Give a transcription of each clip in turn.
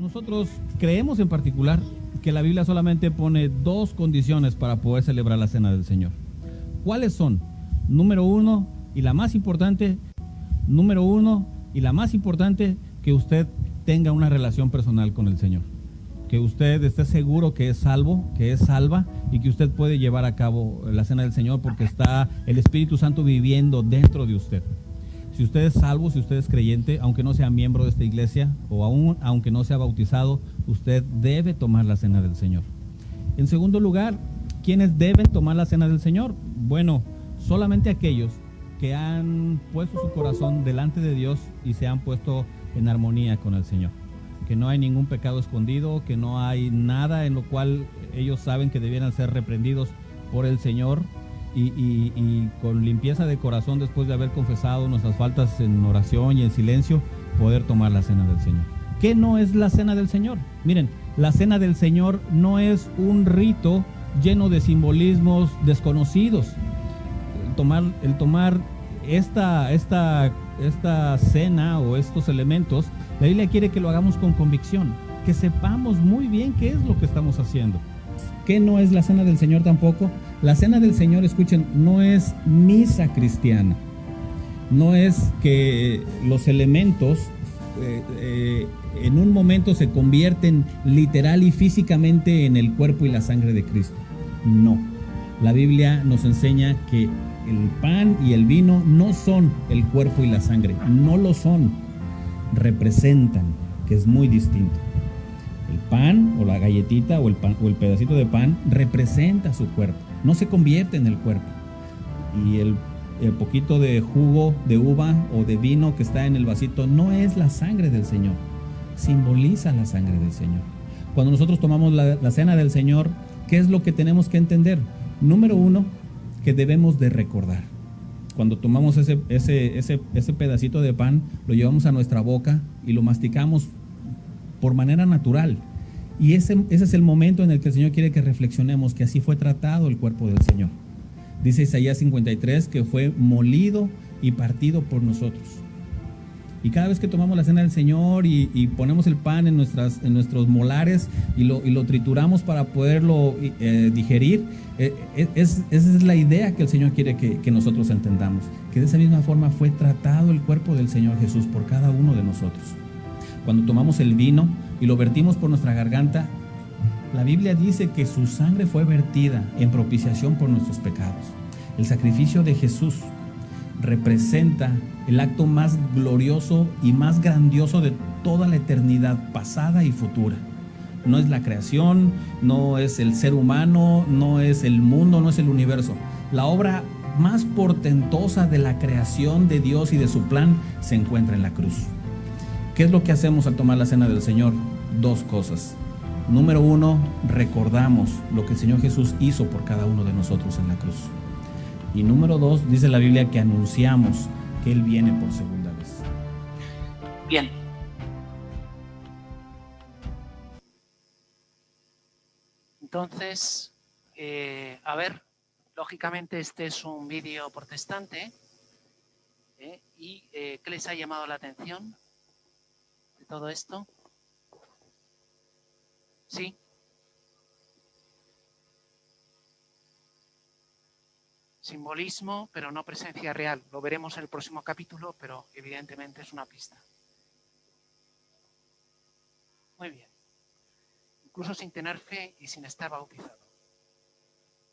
Nosotros creemos en particular que la Biblia solamente pone dos condiciones para poder celebrar la Cena del Señor. ¿Cuáles son? Número uno y la más importante, que usted tenga una relación personal con el Señor. Que usted esté seguro que es salvo, que es salva y que usted puede llevar a cabo la Cena del Señor porque está el Espíritu Santo viviendo dentro de usted. Si usted es salvo, si usted es creyente, aunque no sea miembro de esta iglesia o aún aunque no sea bautizado, usted debe tomar la Cena del Señor. En segundo lugar, ¿quiénes deben tomar la Cena del Señor? Bueno, solamente aquellos que han puesto su corazón delante de Dios y se han puesto en armonía con el Señor. Que no hay ningún pecado escondido, que no hay nada en lo cual ellos saben que debieran ser reprendidos por el Señor y con limpieza de corazón, después de haber confesado nuestras faltas en oración y en silencio, poder tomar la Cena del Señor. ¿Qué no es la Cena del Señor? Miren, la Cena del Señor no es un rito lleno de simbolismos desconocidos. El tomar esta cena o estos elementos, la Biblia quiere que lo hagamos con convicción, que sepamos muy bien qué es lo que estamos haciendo. ¿Qué no es la Cena del Señor tampoco? La Cena del Señor, escuchen, no es misa cristiana. No es que los elementos en un momento se convierten literal y físicamente en el cuerpo y la sangre de Cristo. No. La Biblia nos enseña que el pan y el vino no son el cuerpo y la sangre. No lo son. Representan, que es muy distinto. El pan o la galletita o el pedacito de pan representa su cuerpo, no se convierte en el cuerpo. Y el poquito de jugo de uva o de vino que está en el vasito no es la sangre del Señor, simboliza la sangre del Señor. Cuando nosotros tomamos la Cena del Señor, ¿qué es lo que tenemos que entender? Número uno, que debemos de recordar. Cuando tomamos ese pedacito de pan, lo llevamos a nuestra boca y lo masticamos por manera natural. Y ese es el momento en el que el Señor quiere que reflexionemos que así fue tratado el cuerpo del Señor. Dice Isaías 53 que fue molido y partido por nosotros. Y cada vez que tomamos la Cena del Señor y ponemos el pan en nuestros molares y lo trituramos para poderlo digerir, esa es la idea que el Señor quiere que nosotros entendamos. Que de esa misma forma fue tratado el cuerpo del Señor Jesús por cada uno de nosotros. Cuando tomamos el vino y lo vertimos por nuestra garganta, la Biblia dice que su sangre fue vertida en propiciación por nuestros pecados. El sacrificio de Jesús representa el acto más glorioso y más grandioso de toda la eternidad pasada y futura. No es la creación, no es el ser humano, no es el mundo, no es el universo. La obra más portentosa de la creación de Dios y de su plan se encuentra en la cruz. ¿Qué es lo que hacemos al tomar la Cena del Señor? Dos cosas. Número uno, recordamos lo que el Señor Jesús hizo por cada uno de nosotros en la cruz. Y número dos, dice la Biblia que anunciamos que Él viene por segunda vez. Bien. Entonces, lógicamente este es un vídeo protestante y ¿qué les ha llamado la atención de todo esto? ¿Sí? Simbolismo, pero no presencia real. Lo veremos en el próximo capítulo, pero evidentemente es una pista. Muy bien. Incluso sin tener fe y sin estar bautizado.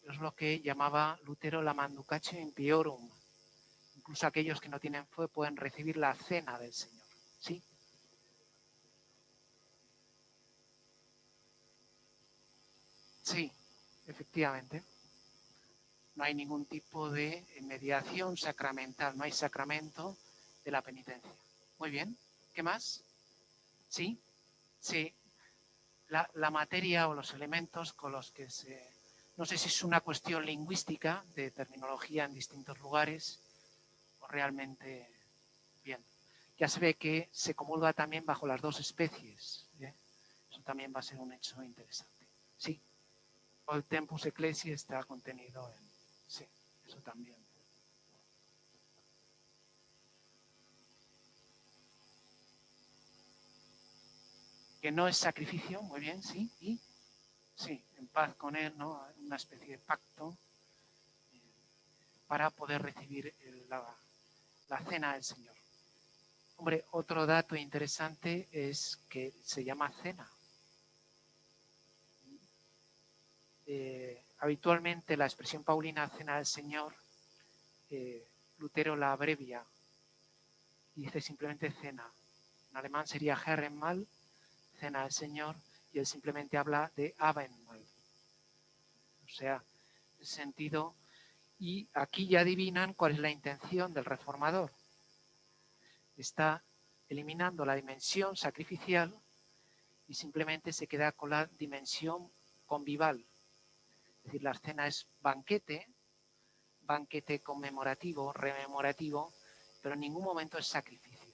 Es lo que llamaba Lutero la manducatio impiorum. Incluso aquellos que no tienen fe pueden recibir la cena del Señor. ¿Sí? Sí, efectivamente. No hay ningún tipo de mediación sacramental, no hay sacramento de la penitencia. Muy bien, ¿qué más? ¿Sí? Sí. La materia o los elementos con los que no sé si es una cuestión lingüística de terminología en distintos lugares o realmente bien. Ya se ve que se comulga también bajo las dos especies. Eso también va a ser un hecho interesante. Sí. El tempus ecclesiae está contenido en... Sí, eso también. que no es sacrificio, muy bien, sí, y sí, en paz con Él, ¿no? Una especie de pacto para poder recibir la cena del Señor. Hombre, otro dato interesante es que se llama cena. Habitualmente la expresión paulina cena del Señor, Lutero la abrevia y dice simplemente cena. En alemán sería Herrenmahl, cena del Señor, y él simplemente habla de Abendmahl. O sea, el sentido, y aquí ya adivinan cuál es la intención del reformador. Está eliminando la dimensión sacrificial y simplemente se queda con la dimensión convival. Es decir, la cena es banquete conmemorativo, rememorativo, pero en ningún momento es sacrificio.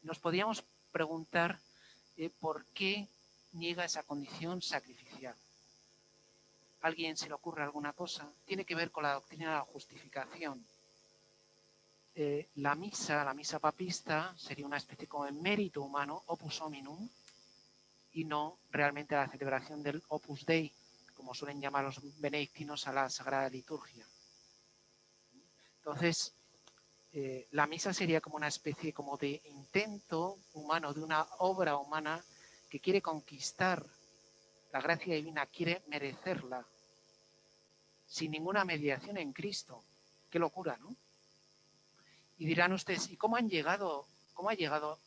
Nos podríamos preguntar por qué niega esa condición sacrificial. ¿A alguien se le ocurre alguna cosa? Tiene que ver con la doctrina de la justificación. La misa papista sería una especie como de mérito humano, opus hominum, y no realmente la celebración del opus dei, como suelen llamar los benedictinos a la Sagrada Liturgia. Entonces, la misa sería como una especie como de intento humano, de una obra humana que quiere conquistar la gracia divina, quiere merecerla, sin ninguna mediación en Cristo. Qué locura, ¿no? Y dirán ustedes, ¿y cómo ha llegado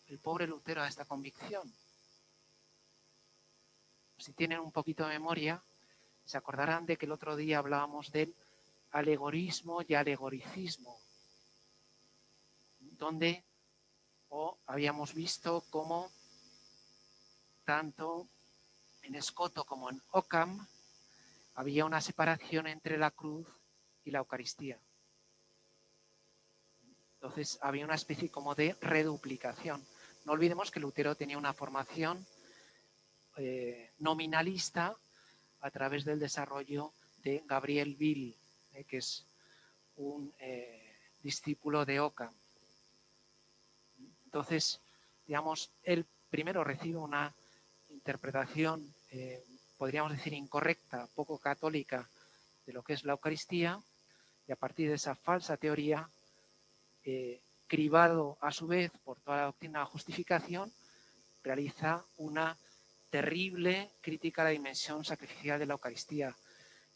el pobre Lutero a esta convicción? Si tienen un poquito de memoria, se acordarán de que el otro día hablábamos del alegorismo y alegoricismo, donde habíamos visto cómo tanto en Escoto como en Occam había una separación entre la cruz y la Eucaristía. Entonces había una especie como de reduplicación. No olvidemos que Lutero tenía una formación nominalista a través del desarrollo de Gabriel Bill, que es un discípulo de Occam. Entonces, digamos, él primero recibe una interpretación, podríamos decir, incorrecta, poco católica, de lo que es la Eucaristía, y a partir de esa falsa teoría, cribado a su vez por toda la doctrina de la justificación, realiza una terrible crítica a la dimensión sacrificial de la Eucaristía.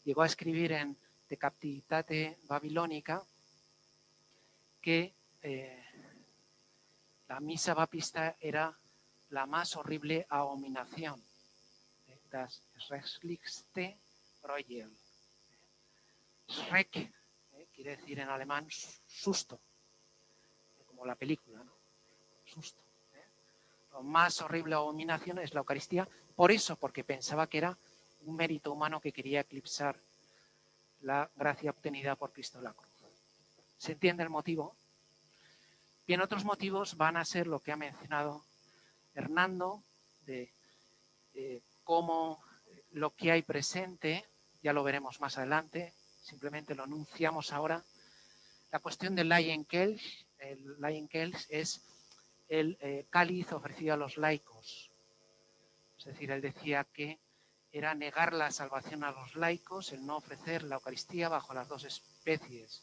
Llegó a escribir en De Captivitate Babilónica que la misa papista era la más horrible abominación. Das schrecklichste Gräuel. Schreck quiere decir en alemán susto, como la película, ¿no? Susto. La más horrible abominación es la Eucaristía, por eso, porque pensaba que era un mérito humano que quería eclipsar la gracia obtenida por Cristo en la cruz. ¿Se entiende el motivo? Bien, otros motivos van a ser lo que ha mencionado Hernando, de cómo lo que hay presente, ya lo veremos más adelante, simplemente lo anunciamos ahora. La cuestión del Laienkelch, el Laienkelch es el cáliz ofrecido a los laicos. Es decir, él decía que era negar la salvación a los laicos, el no ofrecer la Eucaristía bajo las dos especies,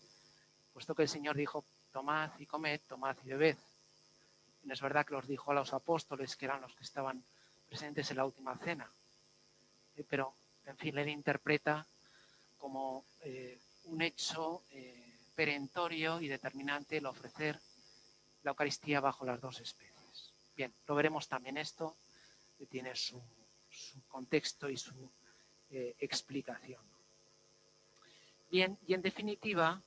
puesto que el Señor dijo, tomad y comed, tomad y bebed. Y no es verdad que los dijo a los apóstoles, que eran los que estaban presentes en la última cena. Pero, en fin, él interpreta como un hecho perentorio y determinante el ofrecer la Eucaristía bajo las dos especies. Bien, lo veremos también esto, que tiene su contexto y su explicación. Bien, y en definitiva,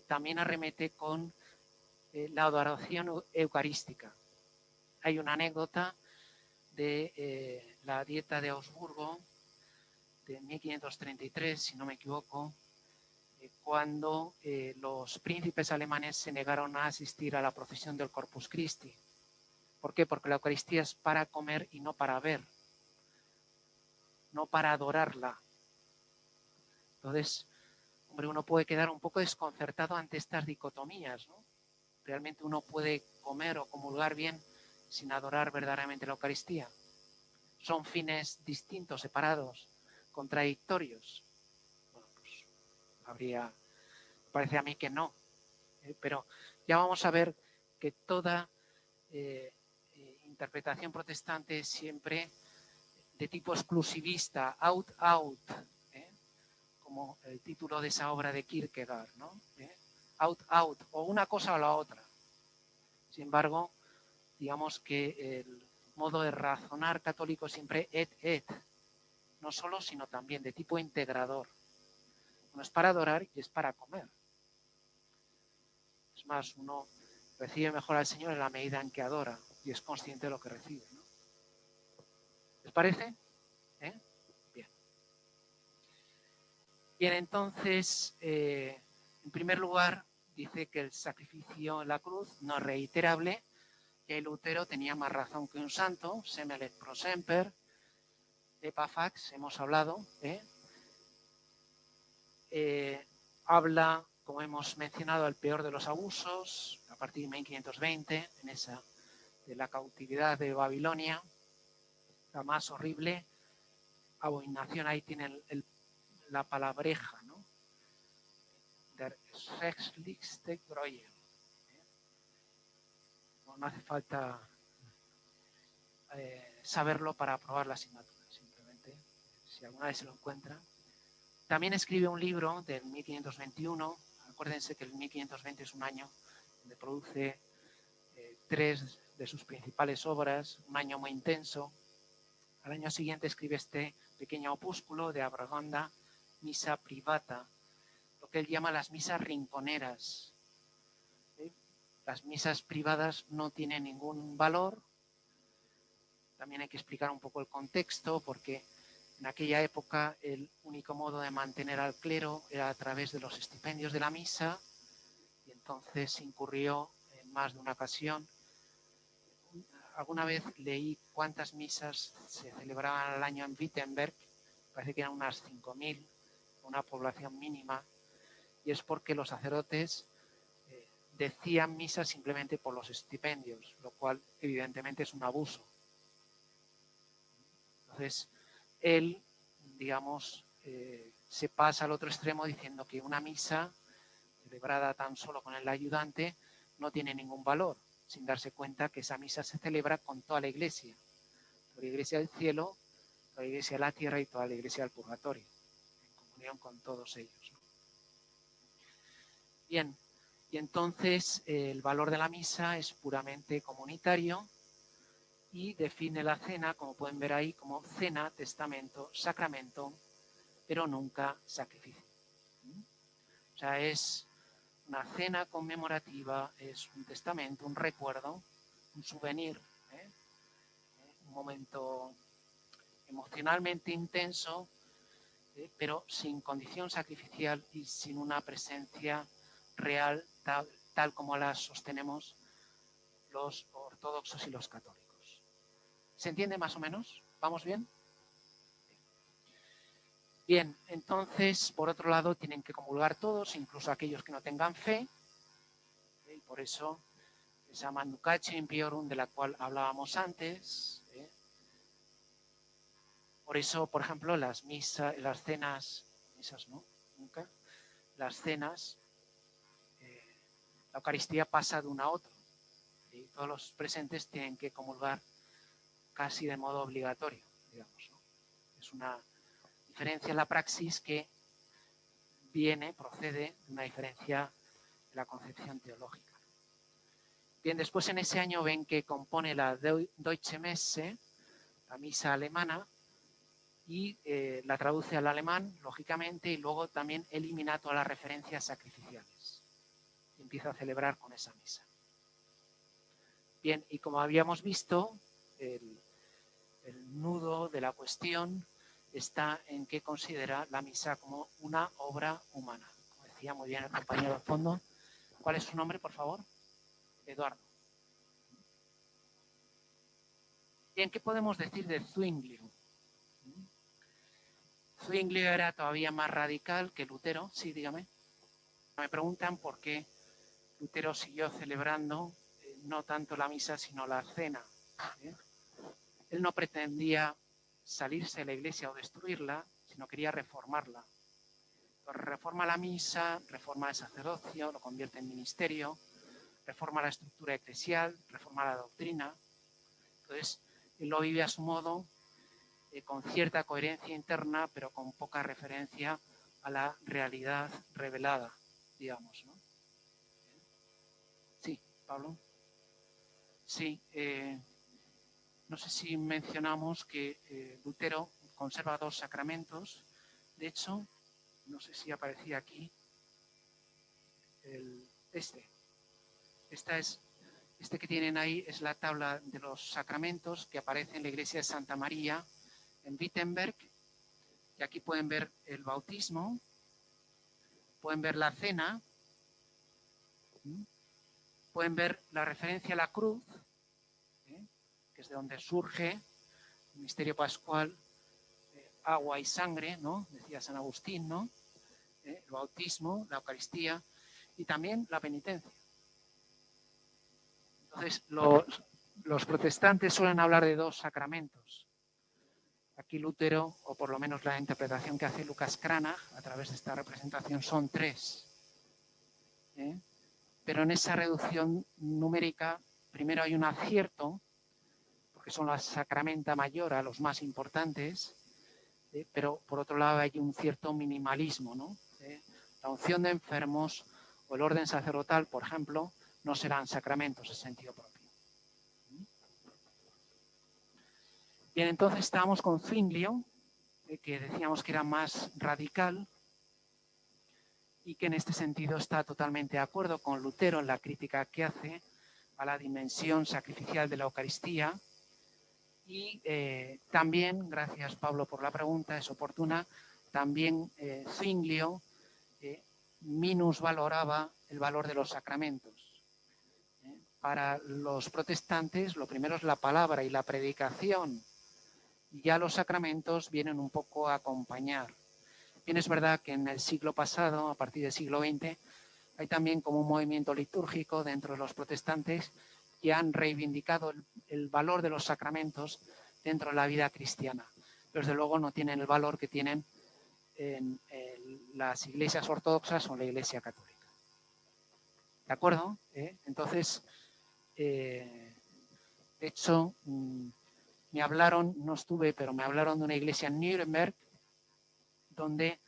también arremete con la adoración eucarística. Hay una anécdota de la Dieta de Augsburgo de 1533, si no me equivoco, cuando los príncipes alemanes se negaron a asistir a la procesión del Corpus Christi. ¿Por qué? Porque la Eucaristía es para comer y no para ver, no para adorarla. Entonces, hombre, uno puede quedar un poco desconcertado ante estas dicotomías, ¿no? Realmente uno puede comer o comulgar bien sin adorar verdaderamente la Eucaristía. ¿Son fines distintos, separados, contradictorios? Bueno, pues parece a mí que no. Pero ya vamos a ver que toda interpretación protestante es siempre de tipo exclusivista, out, como el título de esa obra de Kierkegaard, ¿no? Out, o una cosa o la otra. Sin embargo, digamos que el modo de razonar católico siempre et, no solo, sino también de tipo integrador. No es para adorar y es para comer. Es más, uno recibe mejor al Señor en la medida en que adora y es consciente de lo que recibe, ¿no? ¿Les parece? Bien. Bien, entonces, en primer lugar, dice que el sacrificio en la cruz no es reiterable, que Lutero tenía más razón que un santo, semel et pro semper, de Pafax, hemos hablado, habla, como hemos mencionado, al peor de los abusos, a partir de 1520, en esa de la cautividad de Babilonia, la más horrible abominación, ahí tiene la palabreja, ¿no? Der schrecklichste Gräuel. No hace falta saberlo para aprobar la asignatura, simplemente, si alguna vez se lo encuentra. También escribe un libro del 1521, acuérdense que el 1520 es un año donde produce 3 de sus principales obras, un año muy intenso. Al año siguiente escribe este pequeño opúsculo de Abragonda, Misa Privata, lo que él llama las misas rinconeras. Las misas privadas no tienen ningún valor. También hay que explicar un poco el contexto, porque en aquella época el único modo de mantener al clero era a través de los estipendios de la misa, y entonces incurrió en más de una ocasión. Alguna vez leí cuántas misas se celebraban al año en Wittenberg, parece que eran unas 5.000, una población mínima, y es porque los sacerdotes decían misa simplemente por los estipendios, lo cual evidentemente es un abuso. Entonces, él, digamos, se pasa al otro extremo diciendo que una misa celebrada tan solo con el ayudante no tiene ningún valor, sin darse cuenta que esa misa se celebra con toda la iglesia del cielo, toda la iglesia de la tierra y toda la iglesia del purgatorio, en comunión con todos ellos, ¿no? Bien, y entonces el valor de la misa es puramente comunitario y define la cena, como pueden ver ahí, como cena, testamento, sacramento, pero nunca sacrificio. O sea, es una cena conmemorativa, es un testamento, un recuerdo, un souvenir, un momento emocionalmente intenso, pero sin condición sacrificial y sin una presencia real tal como la sostenemos los ortodoxos y los católicos. ¿Se entiende más o menos? ¿Vamos bien? Bien, entonces, por otro lado, tienen que comulgar todos, incluso aquellos que no tengan fe, y por eso esa Manducache Impiorum de la cual hablábamos antes. Por eso, por ejemplo, las cenas, misas no, nunca, las cenas, la Eucaristía pasa de una a otra. Y todos los presentes tienen que comulgar casi de modo obligatorio, digamos, ¿no? Es una diferencia en la praxis que procede de una diferencia de la concepción teológica. Bien, después en ese año ven que compone la Deutsche Messe, la misa alemana, y la traduce al alemán, lógicamente, y luego también elimina todas las referencias sacrificiales. Y empieza a celebrar con esa misa. Bien, y como habíamos visto, el nudo de la cuestión está en que considera la misa como una obra humana. Como decía muy bien el compañero al fondo. ¿Cuál es su nombre, por favor? Eduardo. Bien, ¿qué podemos decir de Zwingli? Zwingli era todavía más radical que Lutero. Sí, dígame. Me preguntan por qué Lutero siguió celebrando no tanto la misa, sino la cena. Él no pretendía salirse de la iglesia o destruirla, sino quería reformarla. Entonces, reforma la misa, reforma el sacerdocio, lo convierte en ministerio, reforma la estructura eclesial, reforma la doctrina. Entonces, él lo vive a su modo, con cierta coherencia interna, pero con poca referencia a la realidad revelada, digamos, ¿no? Sí, Pablo. Sí, no sé si mencionamos que Lutero conserva 2 sacramentos. De hecho, no sé si aparecía aquí este que tienen ahí es la tabla de los sacramentos que aparece en la iglesia de Santa María en Wittenberg. Y aquí pueden ver el bautismo, pueden ver la cena, pueden ver la referencia a la cruz, que es de donde surge el misterio pascual, agua y sangre, ¿no? Decía San Agustín, ¿no? El bautismo, la Eucaristía y también la penitencia. Entonces, los protestantes suelen hablar de 2 sacramentos. Aquí Lutero, o por lo menos la interpretación que hace Lucas Cranach a través de esta representación, son 3. Pero en esa reducción numérica, primero hay un acierto, porque son la sacramenta mayora, los más importantes, pero por otro lado hay un cierto minimalismo, ¿no? La unción de enfermos o el orden sacerdotal, por ejemplo, no serán sacramentos en sentido propio. Bien, entonces estábamos con Zwinglio, que decíamos que era más radical y que en este sentido está totalmente de acuerdo con Lutero en la crítica que hace a la dimensión sacrificial de la Eucaristía. Y también, gracias Pablo por la pregunta, es oportuna, también Zwinglio minusvaloraba el valor de los sacramentos. Para los protestantes lo primero es la palabra y la predicación, y ya los sacramentos vienen un poco a acompañar. Bien, es verdad que en el siglo pasado, a partir del siglo XX, hay también como un movimiento litúrgico dentro de los protestantes que han reivindicado el valor de los sacramentos dentro de la vida cristiana. Pero desde luego no tienen el valor que tienen en las iglesias ortodoxas o en la iglesia católica. ¿De acuerdo? Entonces, de hecho, me hablaron, no estuve, pero me hablaron de una iglesia en Nuremberg donde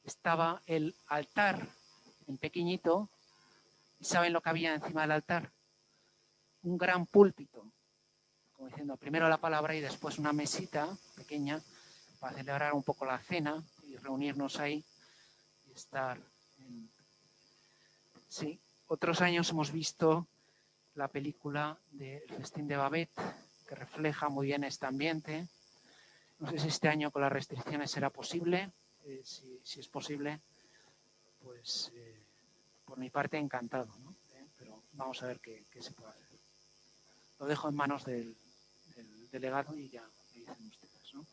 estaba el altar en pequeñito. ¿Y saben lo que había encima del altar? Un gran púlpito, como diciendo primero la palabra y después una mesita pequeña para celebrar un poco la cena y reunirnos ahí y estar. Sí, otros años hemos visto la película de El Festín de Babette, que refleja muy bien este ambiente. No sé si este año con las restricciones será posible. Si es posible, pues por mi parte encantado, ¿no? Pero vamos a ver qué se puede hacer. Lo dejo en manos del delegado y ya me dicen ustedes, ¿no?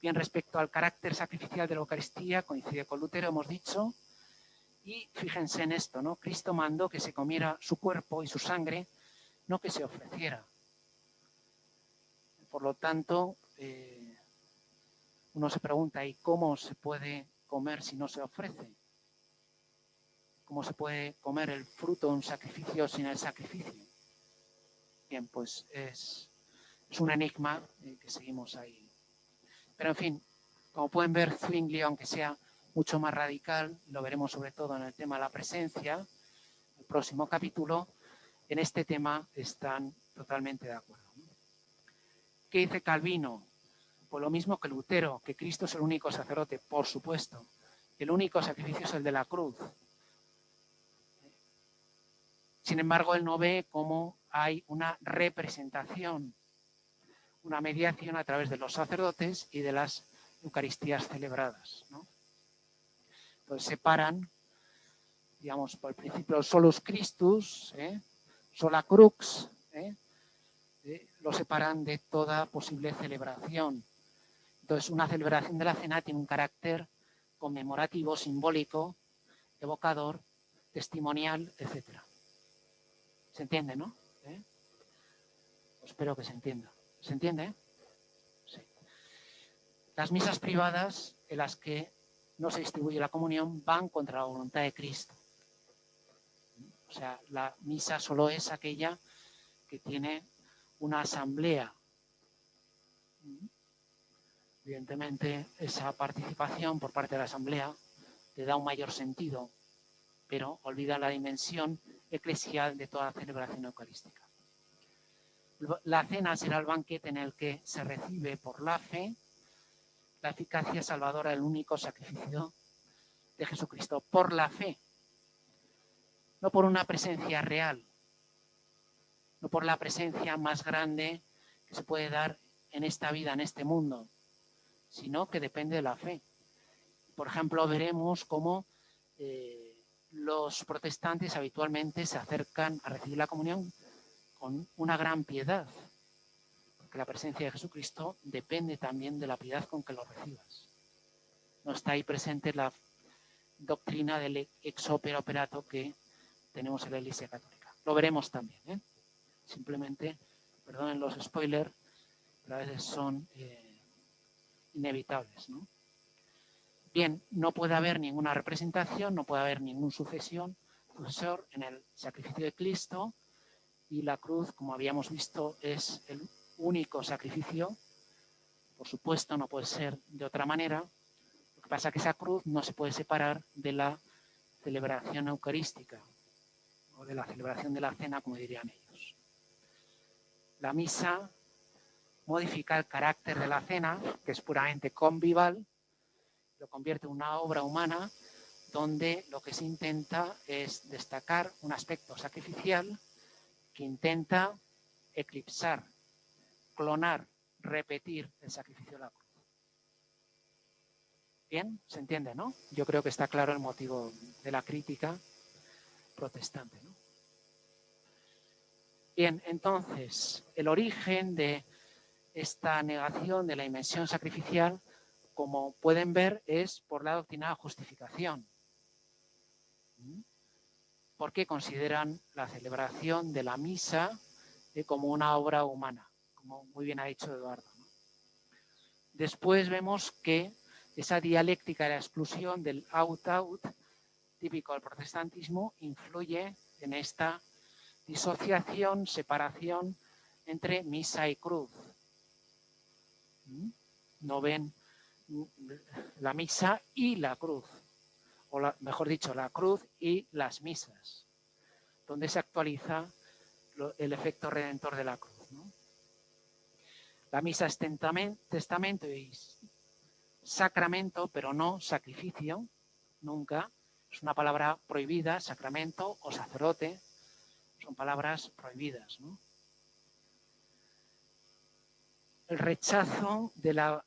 Bien, respecto al carácter sacrificial de la Eucaristía, coincide con Lutero, hemos dicho, y fíjense en esto, ¿no? Cristo mandó que se comiera su cuerpo y su sangre, no que se ofreciera. Por lo tanto, uno se pregunta, ¿y cómo se puede comer si no se ofrece? ¿Cómo se puede comer el fruto de un sacrificio sin el sacrificio? Bien, pues es un enigma que seguimos ahí. Pero en fin, como pueden ver, Zwinglio, aunque sea mucho más radical, lo veremos sobre todo en el tema de la presencia, el próximo capítulo, en este tema están totalmente de acuerdo. ¿Qué dice Calvino? Pues lo mismo que Lutero, que Cristo es el único sacerdote, por supuesto. El único sacrificio es el de la cruz. Sin embargo, él no ve cómo hay una representación, una mediación a través de los sacerdotes y de las Eucaristías celebradas, ¿no? Entonces separan, digamos, por el principio solus Christus, sola crux, lo separan de toda posible celebración. Entonces, una celebración de la cena tiene un carácter conmemorativo, simbólico, evocador, testimonial, etc. ¿Se entiende, no? Espero que se entienda. ¿Se entiende? Sí. Las misas privadas en las que no se distribuye la comunión van contra la voluntad de Cristo. O sea, la misa solo es aquella que tiene una asamblea. Evidentemente, esa participación por parte de la asamblea le da un mayor sentido, pero olvida la dimensión eclesial de toda la celebración eucarística. La cena será el banquete en el que se recibe por la fe la eficacia salvadora del único sacrificio de Jesucristo, por la fe, no por una presencia real, no por la presencia más grande que se puede dar en esta vida, en este mundo, sino que depende de la fe. Por ejemplo, veremos cómo los protestantes habitualmente se acercan a recibir la comunión con una gran piedad, porque la presencia de Jesucristo depende también de la piedad con que lo recibas. No está ahí presente la doctrina del ex opere operato que tenemos en la Iglesia Católica. Lo veremos también, ¿eh? Simplemente, perdonen los spoilers, pero a veces son inevitables, ¿no? Bien, no puede haber ninguna representación, no puede haber ningún sucesor en el sacrificio de Cristo, y la cruz, como habíamos visto, es el único sacrificio. Por supuesto, no puede ser de otra manera. Lo que pasa es que esa cruz no se puede separar de la celebración eucarística o de la celebración de la cena, como dirían ellos. La misa modifica el carácter de la cena, que es puramente convival, lo convierte en una obra humana donde lo que se intenta es destacar un aspecto sacrificial que intenta eclipsar, clonar, repetir el sacrificio de la cruz. Bien, se entiende, ¿no? Yo creo que está claro el motivo de la crítica protestante, ¿no? Bien, entonces, el origen de esta negación de la inmersión sacrificial, como pueden ver, es por la doctrina de la justificación. Porque consideran la celebración de la misa como una obra humana, como muy bien ha dicho Eduardo, ¿no? Después vemos que esa dialéctica de la exclusión del out-out, típico del protestantismo, influye en esta disociación, separación entre misa y cruz. No ven la misa y la cruz, o mejor dicho, la cruz y las misas, donde se actualiza el efecto redentor de la cruz, ¿no? La misa es testamento y sacramento, pero no sacrificio, nunca. Es una palabra prohibida, sacramento o sacerdote, son palabras prohibidas, ¿no? El rechazo de la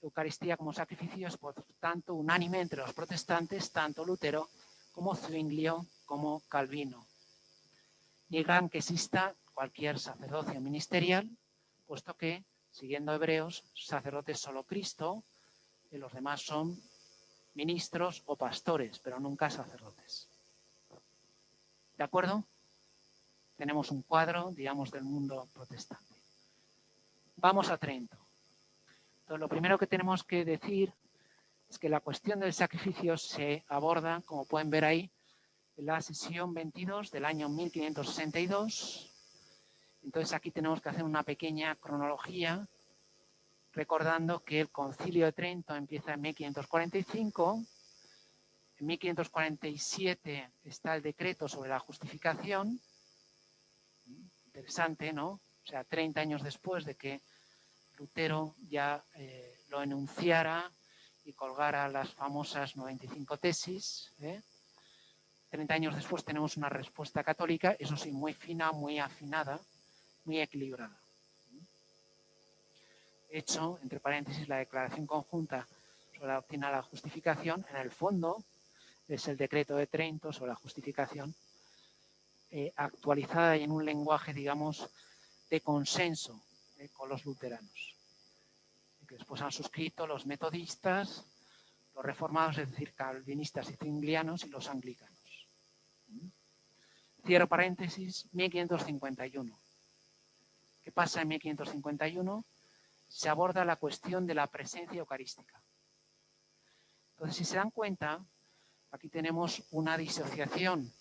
Eucaristía como sacrificio es, por tanto, unánime entre los protestantes, tanto Lutero como Zwinglio como Calvino. Niegan que exista cualquier sacerdocio ministerial, puesto que, siguiendo Hebreos, sacerdote es solo Cristo, y los demás son ministros o pastores, pero nunca sacerdotes. ¿De acuerdo? Tenemos un cuadro, digamos, del mundo protestante. Vamos a Trento. Entonces, lo primero que tenemos que decir es que la cuestión del sacrificio se aborda, como pueden ver ahí, en la sesión 22 del año 1562. Entonces, aquí tenemos que hacer una pequeña cronología, recordando que el Concilio de Trento empieza en 1545. En 1547 está el decreto sobre la justificación. Interesante, ¿no? O sea, 30 años después de que Lutero ya lo enunciara y colgara las famosas 95 tesis. 30 años después tenemos una respuesta católica, eso sí, muy fina, muy afinada, muy equilibrada. Hecho, entre paréntesis, la declaración conjunta sobre la doctrina de la justificación, en el fondo, es el decreto de Trento sobre la justificación, actualizada y en un lenguaje, digamos, de consenso con los luteranos, que después han suscrito los metodistas, los reformados, es decir, calvinistas y zwinglianos, y los anglicanos. Cierro paréntesis, 1551. ¿Qué pasa en 1551? se aborda la cuestión de la presencia eucarística. Entonces, si se dan cuenta, aquí tenemos una disociación.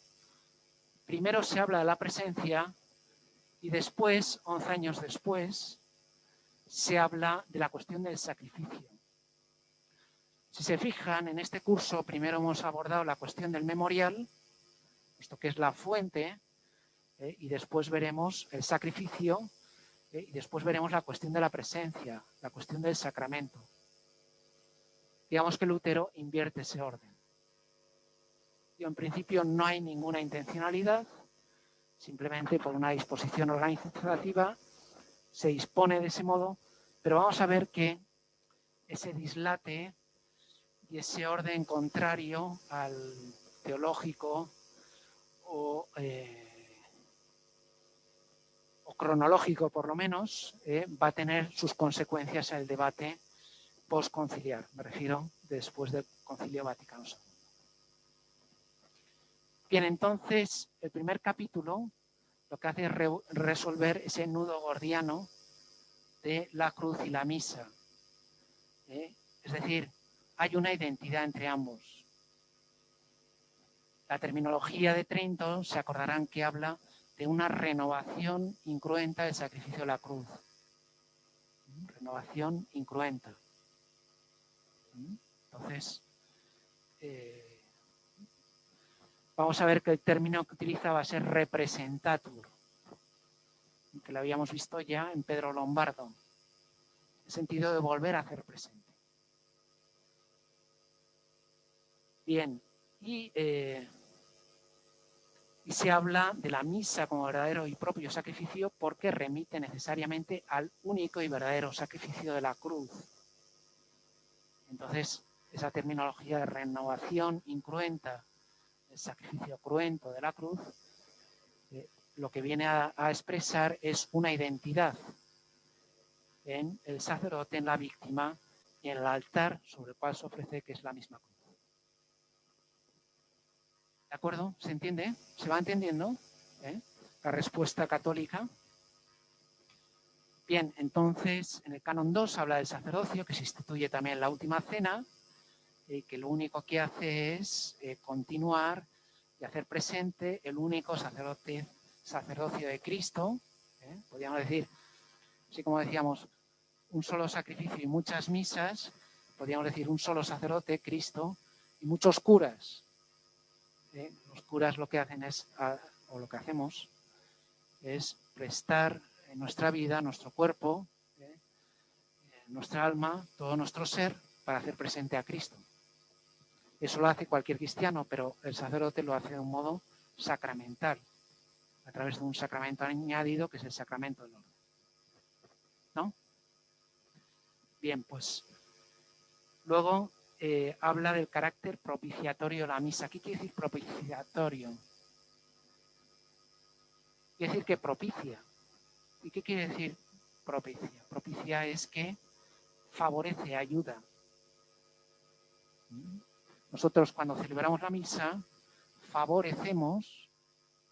Primero se habla de la presencia y después, 11 años después, se habla de la cuestión del sacrificio. Si se fijan, en este curso primero hemos abordado la cuestión del memorial, esto que es la fuente, y después veremos el sacrificio, y después veremos la cuestión de la presencia, la cuestión del sacramento. Digamos que Lutero invierte ese orden. Y en principio no hay ninguna intencionalidad, simplemente por una disposición organizativa se dispone de ese modo, pero vamos a ver que ese dislate y ese orden contrario al teológico o cronológico por lo menos, va a tener sus consecuencias en el debate postconciliar, me refiero después del Concilio Vaticano II. Bien, entonces, el primer capítulo lo que hace es resolver ese nudo gordiano de la cruz y la misa. Es decir, hay una identidad entre ambos. La terminología de Trento, se acordarán que habla de una renovación incruenta del sacrificio de la cruz. Renovación incruenta. Entonces, vamos a ver que el término que utiliza va a ser representatur, que lo habíamos visto ya en Pedro Lombardo, en el sentido de volver a hacer presente. Bien, y se habla de la misa como verdadero y propio sacrificio porque remite necesariamente al único y verdadero sacrificio de la cruz. Entonces, esa terminología de renovación incruenta, el sacrificio cruento de la cruz, lo que viene a expresar es una identidad en el sacerdote, en la víctima y en el altar sobre el cual se ofrece, que es la misma cruz. ¿De acuerdo? ¿Se entiende? ¿Se va entendiendo? La respuesta católica. Bien, entonces en el canon 2 habla del sacerdocio, que se instituye también en la última cena, que lo único que hace es continuar y hacer presente el único sacerdocio de Cristo. Podríamos decir, así como decíamos, un solo sacrificio y muchas misas, podríamos decir un solo sacerdote, Cristo, y muchos curas. Los curas lo que hacen es, o lo que hacemos, es prestar en nuestra vida, nuestro cuerpo, nuestra alma, todo nuestro ser, para hacer presente a Cristo. Eso lo hace cualquier cristiano, pero el sacerdote lo hace de un modo sacramental, a través de un sacramento añadido, que es el sacramento del orden. ¿No? Bien, pues luego habla del carácter propiciatorio de la misa. ¿Qué quiere decir propiciatorio? Quiere decir que propicia. ¿Y qué quiere decir propicia? Propicia es que favorece, ayuda. Nosotros cuando celebramos la misa favorecemos,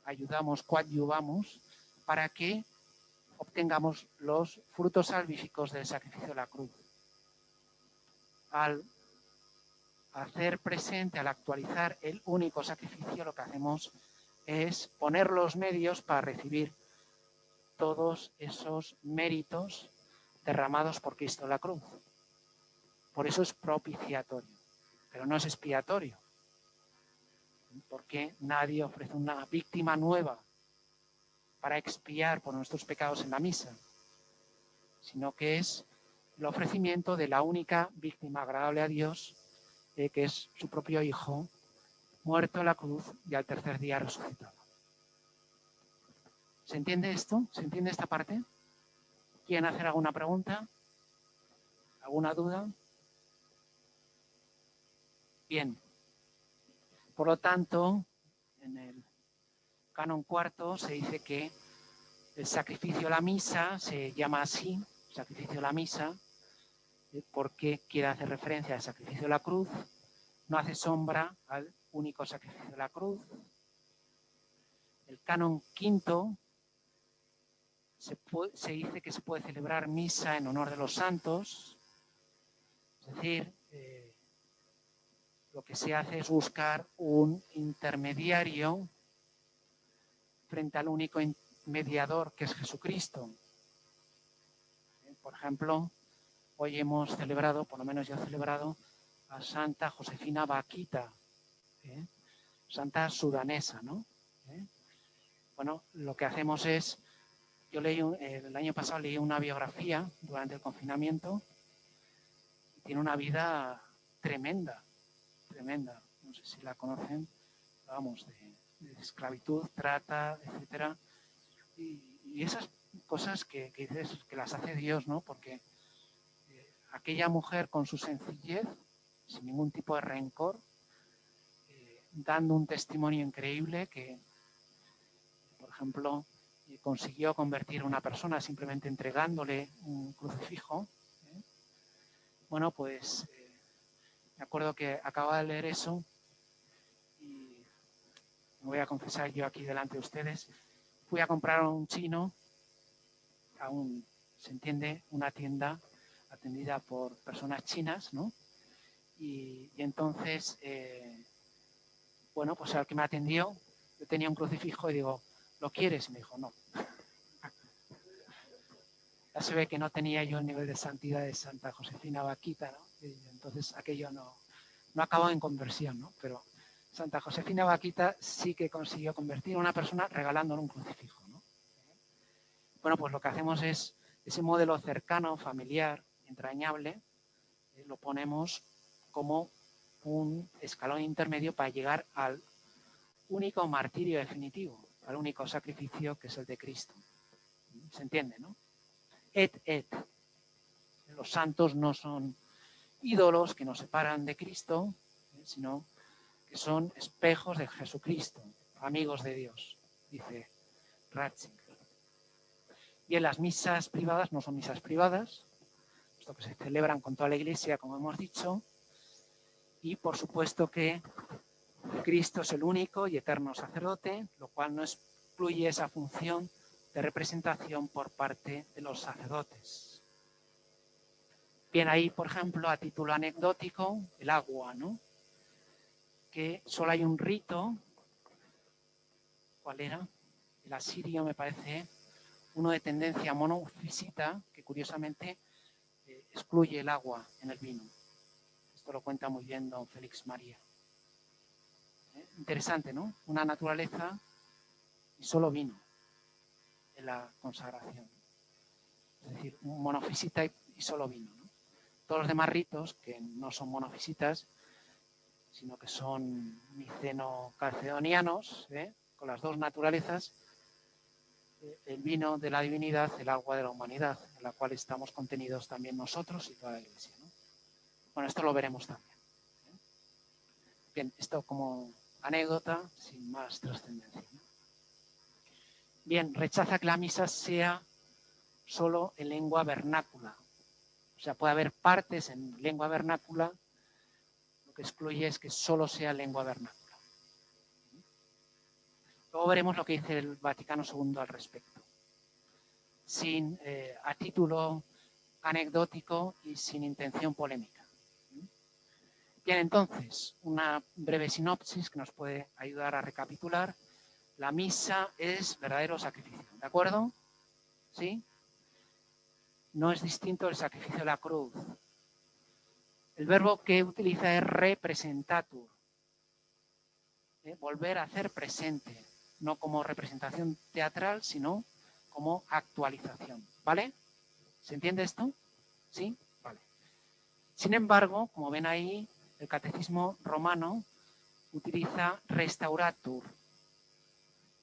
ayudamos, coadyuvamos para que obtengamos los frutos salvíficos del sacrificio de la cruz. Al hacer presente, al actualizar el único sacrificio, lo que hacemos es poner los medios para recibir todos esos méritos derramados por Cristo en la cruz. Por eso es propiciatorio, pero no es expiatorio, porque nadie ofrece una víctima nueva para expiar por nuestros pecados en la misa, sino que es el ofrecimiento de la única víctima agradable a Dios, que es su propio Hijo, muerto en la cruz y al tercer día resucitado. ¿Se entiende esto? ¿Se entiende esta parte? ¿Quieren hacer alguna pregunta? ¿Alguna duda? Bien. Por lo tanto, en el canon cuarto se dice que el sacrificio de la misa se llama así, sacrificio de la misa, porque quiere hacer referencia al sacrificio de la cruz, no hace sombra al único sacrificio de la cruz. El canon quinto se dice que se puede celebrar misa en honor de los santos, es decir, lo que se hace es buscar un intermediario frente al único mediador que es Jesucristo. Por ejemplo, hoy hemos celebrado, por lo menos yo he celebrado, a Santa Josefina Bakhita, santa sudanesa, ¿no? Bueno, lo que hacemos es, yo leí el año pasado leí una biografía durante el confinamiento y tiene una vida tremenda, tremenda. No sé si la conocen, vamos, de esclavitud, trata, etcétera. Y esas cosas que dices que las hace Dios, ¿no? Porque aquella mujer con su sencillez, sin ningún tipo de rencor, dando un testimonio increíble que, por ejemplo, consiguió convertir a una persona simplemente entregándole un crucifijo. Bueno, pues me acuerdo que acababa de leer eso y me voy a confesar yo aquí delante de ustedes. Fui a comprar a un chino, se entiende, una tienda atendida por personas chinas, ¿no? Y entonces, bueno, pues al que me atendió, yo tenía un crucifijo y digo, ¿lo quieres? Y me dijo, no. Ya se ve que no tenía yo el nivel de santidad de Santa Josefina Bakhita, ¿no? Y entonces aquello no acabó en conversión, ¿no? Pero Santa Josefina Bakhita sí que consiguió convertir a una persona regalándole un crucifijo, ¿no? Bueno, pues lo que hacemos es ese modelo cercano, familiar, entrañable, lo ponemos como un escalón intermedio para llegar al único martirio definitivo, al único sacrificio que es el de Cristo. ¿Se entiende, no? Et. Los santos no son ídolos que nos separan de Cristo, sino que son espejos de Jesucristo, amigos de Dios, dice Ratzinger. Y en las misas privadas no son misas privadas, puesto que se celebran con toda la Iglesia, como hemos dicho, y por supuesto que Cristo es el único y eterno sacerdote, lo cual no excluye esa función de representación por parte de los sacerdotes. Bien, ahí, por ejemplo, a título anecdótico, el agua, ¿no? Que solo hay un rito. ¿Cuál era? El asirio, me parece, uno de tendencia monofisita, que curiosamente excluye el agua en el vino. Esto lo cuenta muy bien don Félix María. Interesante, ¿no? Una naturaleza y solo vino en la consagración. Es decir, un monofisita y solo vino, ¿no? Todos los demás ritos, que no son monofisitas, sino que son miceno-calcedonianos, con las dos naturalezas, el vino de la divinidad, el agua de la humanidad, en la cual estamos contenidos también nosotros y toda la Iglesia, ¿no? Bueno, esto lo veremos también. Bien, esto como anécdota, sin más trascendencia, ¿no? Bien, rechaza que la misa sea solo en lengua vernácula. O sea, puede haber partes en lengua vernácula, lo que excluye es que solo sea lengua vernácula. Luego veremos lo que dice el Vaticano II al respecto. A título anecdótico y sin intención polémica. Bien, entonces, una breve sinopsis que nos puede ayudar a recapitular. La misa es verdadero sacrificio, ¿de acuerdo? ¿Sí? No es distinto del sacrificio de la cruz. El verbo que utiliza es representatur, volver a hacer presente, no como representación teatral, sino como actualización, ¿vale? ¿Se entiende esto? ¿Sí? Vale. Sin embargo, como ven ahí, el catecismo romano utiliza restauratur.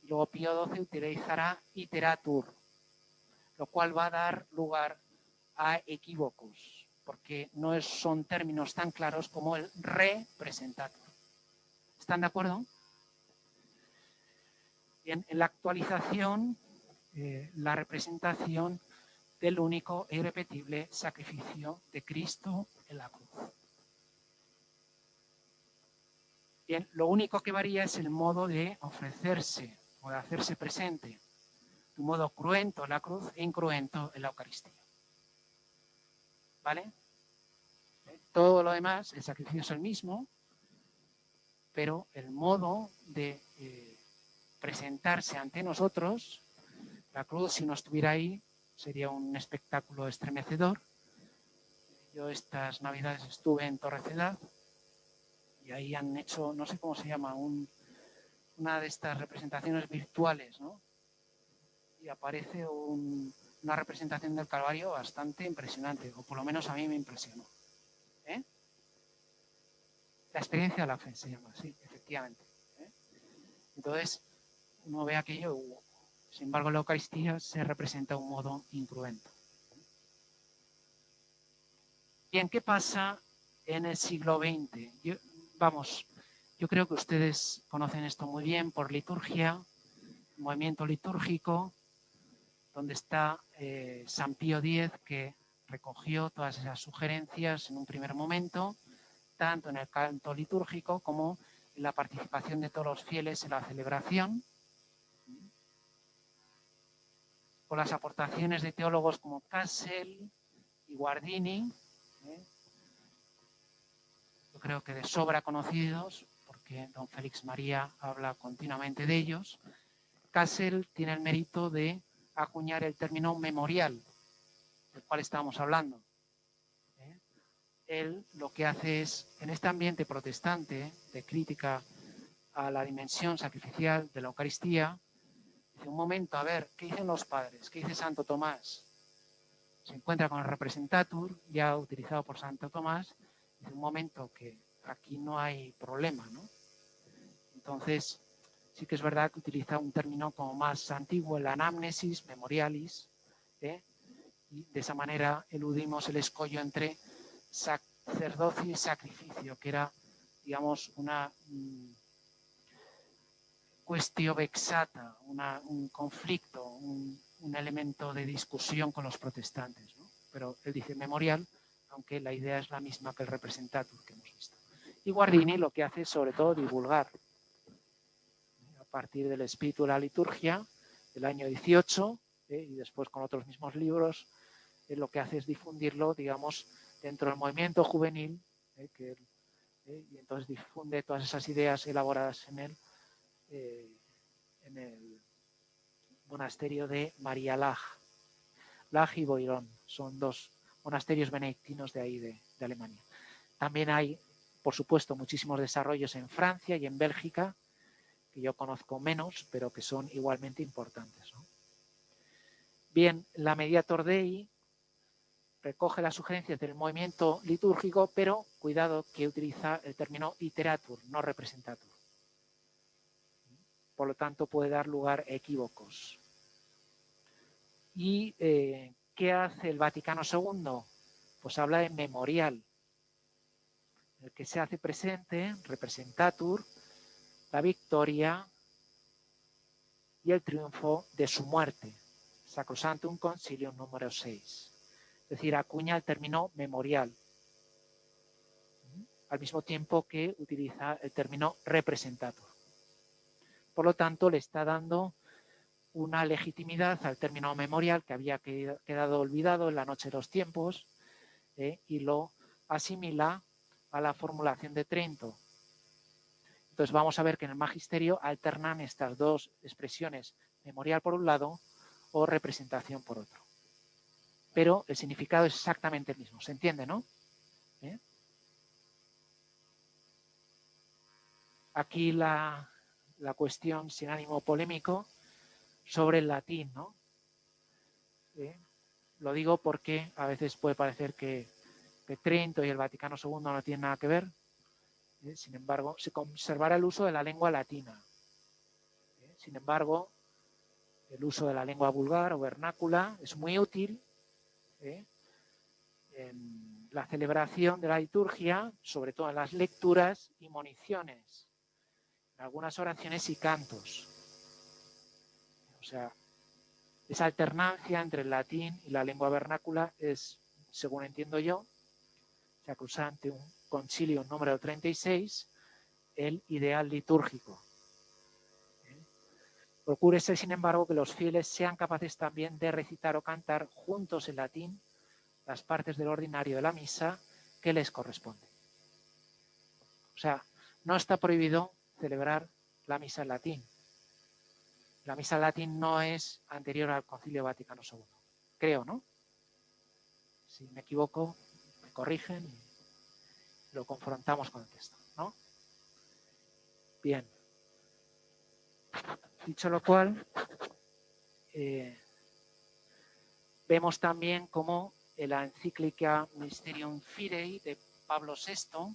Y luego Pío XII utilizará iteratur, lo cual va a dar lugar a equívocos, porque no son términos tan claros como el representatur. ¿Están de acuerdo? Bien, en la actualización, la representación del único e irrepetible sacrificio de Cristo en la cruz. Bien, lo único que varía es el modo de ofrecerse o de hacerse presente. de un modo cruento en la cruz e incruento en la Eucaristía. ¿Vale? Todo lo demás, el sacrificio es el mismo, pero el modo de presentarse ante nosotros, la cruz, si no estuviera ahí, sería un espectáculo estremecedor. Yo estas Navidades estuve en Torreceda y ahí han hecho, no sé cómo se llama, una de estas representaciones virtuales, ¿no? Y aparece una representación del Calvario bastante impresionante, o por lo menos a mí me impresionó. ¿Eh? La experiencia de la fe se llama, sí, efectivamente. ¿Eh? Entonces, uno ve aquello, sin embargo, la Eucaristía se representa de un modo incruento. Bien, ¿qué pasa en el siglo XX? Yo creo que ustedes conocen esto muy bien por liturgia, movimiento litúrgico, donde está San Pío X, que recogió todas esas sugerencias en un primer momento, tanto en el canto litúrgico como en la participación de todos los fieles en la celebración, con las aportaciones de teólogos como Cassel y Guardini, yo creo que de sobra conocidos, porque don Félix María habla continuamente de ellos. Cassel tiene el mérito de acuñar el término memorial, del cual estábamos hablando. Él lo que hace es, en este ambiente protestante de crítica a la dimensión sacrificial de la Eucaristía, dice, un momento, a ver, ¿qué dicen los padres? ¿Qué dice Santo Tomás? Se encuentra con el Representatur, ya utilizado por Santo Tomás, dice, un momento, que aquí no hay problema, ¿no? Entonces, sí que es verdad que utiliza un término como más antiguo, el anamnesis, memorialis, y de esa manera eludimos el escollo entre sacerdocio y sacrificio, que era, digamos, una cuestión vexata, un conflicto, un elemento de discusión con los protestantes, ¿no? Pero él dice memorial, aunque la idea es la misma que el representatur que hemos visto. Y Guardini lo que hace es sobre todo divulgar, a partir del espíritu de la liturgia, del año 18, y después con otros mismos libros, lo que hace es difundirlo, digamos, dentro del movimiento juvenil, y entonces difunde todas esas ideas elaboradas en el monasterio de María Laj. Laj y Boirón son dos monasterios benedictinos de ahí, de Alemania. También hay, por supuesto, muchísimos desarrollos en Francia y en Bélgica, que yo conozco menos, pero que son igualmente importantes, ¿no? Bien, la Mediator Dei recoge las sugerencias del movimiento litúrgico, pero cuidado que utiliza el término iteratur, no representatur. Por lo tanto, puede dar lugar a equívocos. ¿Y qué hace el Vaticano II? Pues habla de memorial, en el que se hace presente, representatur, la victoria y el triunfo de su muerte. Sacrosanctum Concilium número 6. Es decir, acuña el término memorial, al mismo tiempo que utiliza el término representatur. Por lo tanto, le está dando una legitimidad al término memorial que había quedado olvidado en la noche de los tiempos, y lo asimila a la formulación de Trento. Entonces vamos a ver que en el magisterio alternan estas dos expresiones, memorial por un lado o representación por otro. Pero el significado es exactamente el mismo, ¿se entiende, no? Aquí la cuestión sin ánimo polémico sobre el latín, ¿no? Lo digo porque a veces puede parecer que Trento y el Vaticano II no tienen nada que ver. Sin embargo, se conservará el uso de la lengua latina. Sin embargo, el uso de la lengua vulgar o vernácula es muy útil en la celebración de la liturgia, sobre todo en las lecturas y moniciones, en algunas oraciones y cantos. O sea, esa alternancia entre el latín y la lengua vernácula es, según entiendo yo, Sacrosanctum Concilium número 36, el ideal litúrgico. Procúrese, sin embargo, que los fieles sean capaces también de recitar o cantar juntos en latín las partes del ordinario de la misa que les corresponde. O sea, no está prohibido celebrar la misa en latín. La misa en latín no es anterior al Concilio Vaticano II. Creo, ¿no? Si me equivoco, me corrigen y lo confrontamos con el texto, ¿no? Bien. Dicho lo cual, vemos también cómo en la encíclica Mysterium Fidei de Pablo VI,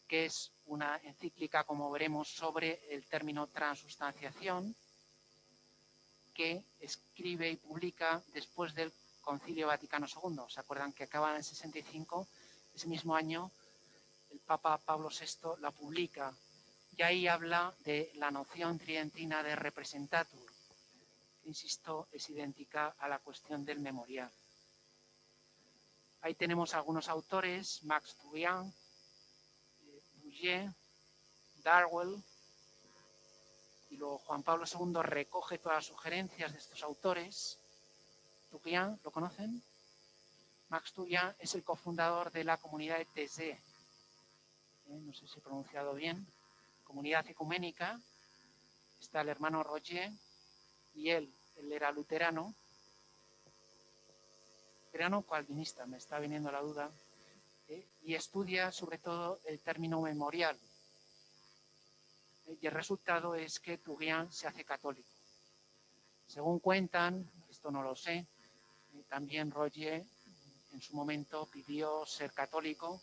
que es una encíclica, como veremos, sobre el término transustanciación, que escribe y publica después del Concilio Vaticano II. ¿Se acuerdan que acaba en el 65? Ese mismo año el Papa Pablo VI la publica y ahí habla de la noción tridentina de representatur, que, insisto, es idéntica a la cuestión del memorial. Ahí tenemos algunos autores: Max Turian, Bouillet, Darwell, y luego Juan Pablo II recoge todas las sugerencias de estos autores. Turian, ¿lo conocen? Max Turian es el cofundador de la comunidad de Thésée, no sé si he pronunciado bien, comunidad ecuménica. Está el hermano Roger y él era luterano o calvinista, me está viniendo la duda, y estudia sobre todo el término memorial. Y el resultado es que Turian se hace católico. Según cuentan, esto no lo sé, también Roger en su momento pidió ser católico,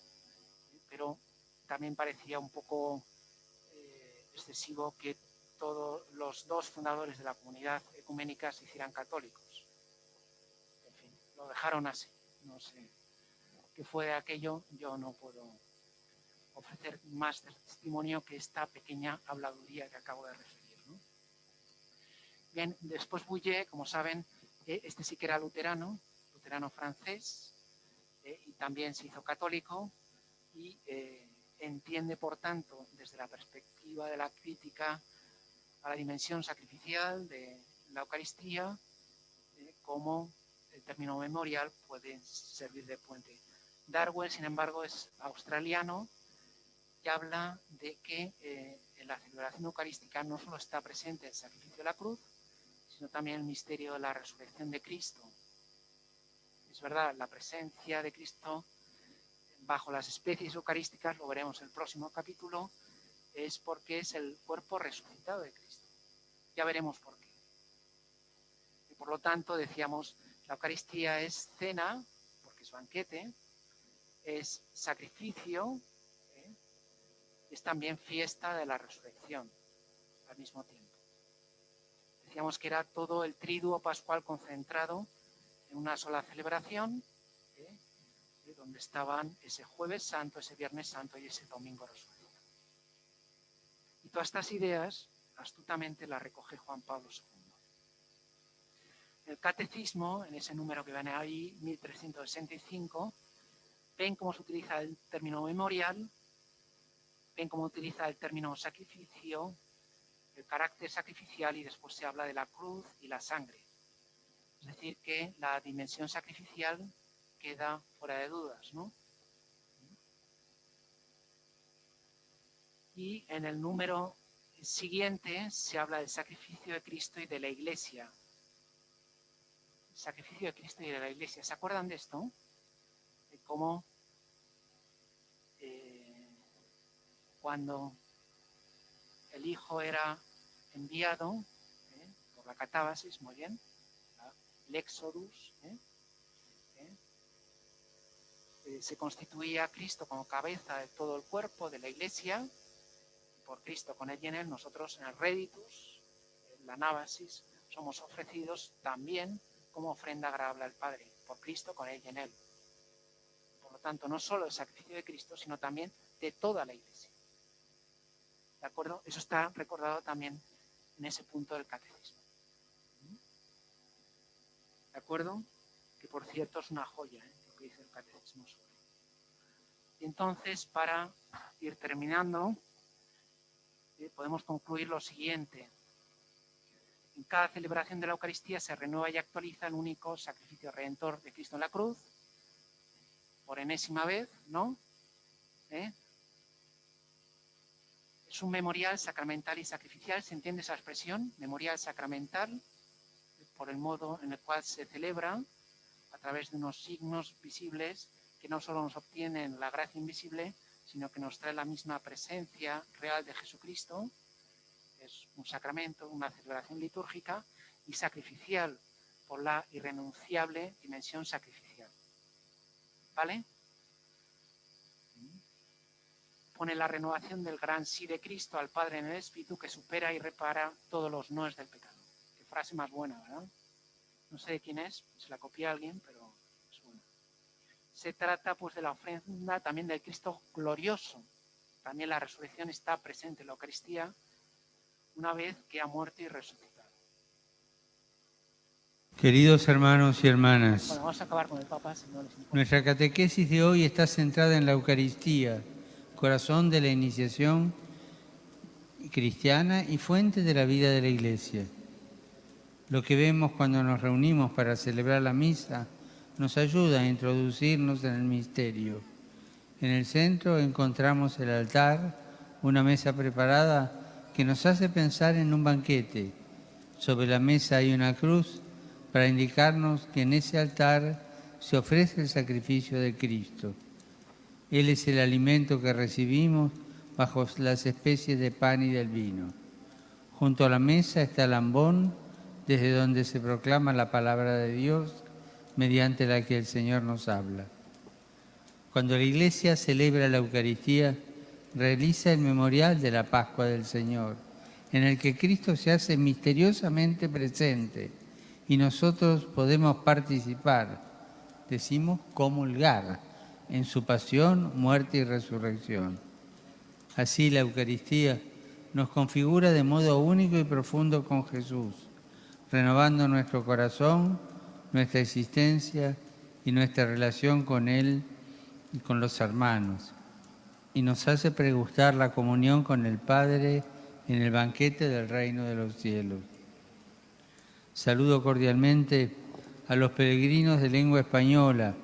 pero también parecía un poco excesivo que todos los dos fundadores de la comunidad ecuménica se hicieran católicos. En fin, lo dejaron así. No sé qué fue de aquello, yo no puedo ofrecer más testimonio que esta pequeña habladuría que acabo de referir, ¿no? Bien, después Bouillet, como saben, este sí que era luterano francés, y también se hizo católico y entiende, por tanto, desde la perspectiva de la crítica a la dimensión sacrificial de la Eucaristía, cómo el término memorial puede servir de puente. Darwin, sin embargo, es australiano y habla de que en la celebración eucarística no solo está presente el sacrificio de la cruz, sino también el misterio de la resurrección de Cristo. Es verdad, la presencia de Cristo bajo las especies eucarísticas, lo veremos en el próximo capítulo, es porque es el cuerpo resucitado de Cristo. Ya veremos por qué. Y por lo tanto, decíamos, la Eucaristía es cena, porque es banquete, es sacrificio, es también fiesta de la resurrección al mismo tiempo. Decíamos que era todo el triduo pascual concentrado en una sola celebración, donde estaban ese jueves santo, ese viernes santo y ese domingo resurrección. Y todas estas ideas astutamente las recoge Juan Pablo II. El catecismo, en ese número que ven ahí, 1365, ven cómo se utiliza el término memorial, ven cómo utiliza el término sacrificio, el carácter sacrificial, y después se habla de la cruz y la sangre. Es decir, que la dimensión sacrificial queda fuera de dudas, ¿no? Y en el número siguiente se habla del sacrificio de Cristo y de la Iglesia. El sacrificio de Cristo y de la Iglesia. ¿Se acuerdan de esto? De cómo cuando el Hijo era enviado por la catábasis, muy bien, el Éxodus, se constituía Cristo como cabeza de todo el cuerpo de la Iglesia. Por Cristo, con él y en él, nosotros en el Reditus, en la Anábasis, somos ofrecidos también como ofrenda agradable al Padre, por Cristo, con él y en él. Por lo tanto, no solo el sacrificio de Cristo, sino también de toda la Iglesia. ¿De acuerdo? Eso está recordado también en ese punto del catecismo. ¿De acuerdo? Que por cierto es una joya, lo que dice el catecismo sobre. Y entonces, para ir terminando, podemos concluir lo siguiente. En cada celebración de la Eucaristía se renueva y actualiza el único sacrificio redentor de Cristo en la cruz, por enésima vez, ¿no? Es un memorial sacramental y sacrificial, ¿se entiende esa expresión? Memorial sacramental, por el modo en el cual se celebra, a través de unos signos visibles que no solo nos obtienen la gracia invisible, sino que nos trae la misma presencia real de Jesucristo. Es un sacramento, una celebración litúrgica y sacrificial por la irrenunciable dimensión sacrificial. ¿Vale? Pone la renovación del gran sí de Cristo al Padre en el Espíritu que supera y repara todos los noes del pecado. Qué frase más buena, ¿verdad? No sé de quién es, se la copié a alguien, pero es buena. Se trata pues de la ofrenda también del Cristo glorioso. También la resurrección está presente en la Eucaristía una vez que ha muerto y resucitado. Queridos hermanos y hermanas, Bueno, vamos a acabar con el Papa, si no les importa. nuestra catequesis de hoy está centrada en la Eucaristía, corazón de la iniciación cristiana y fuente de la vida de la Iglesia. Lo que vemos cuando nos reunimos para celebrar la misa nos ayuda a introducirnos en el misterio. En el centro encontramos el altar, una mesa preparada que nos hace pensar en un banquete. Sobre la mesa hay una cruz para indicarnos que en ese altar se ofrece el sacrificio de Cristo. Él es el alimento que recibimos bajo las especies de pan y del vino. Junto a la mesa está el ambón, desde donde se proclama la palabra de Dios, mediante la que el Señor nos habla. Cuando la Iglesia celebra la Eucaristía, realiza el memorial de la Pascua del Señor, en el que Cristo se hace misteriosamente presente y nosotros podemos participar, decimos comulgar, en su pasión, muerte y resurrección. Así la Eucaristía nos configura de modo único y profundo con Jesús, renovando nuestro corazón, nuestra existencia y nuestra relación con Él y con los hermanos, y nos hace pregustar la comunión con el Padre en el banquete del reino de los cielos. Saludo cordialmente a los peregrinos de lengua española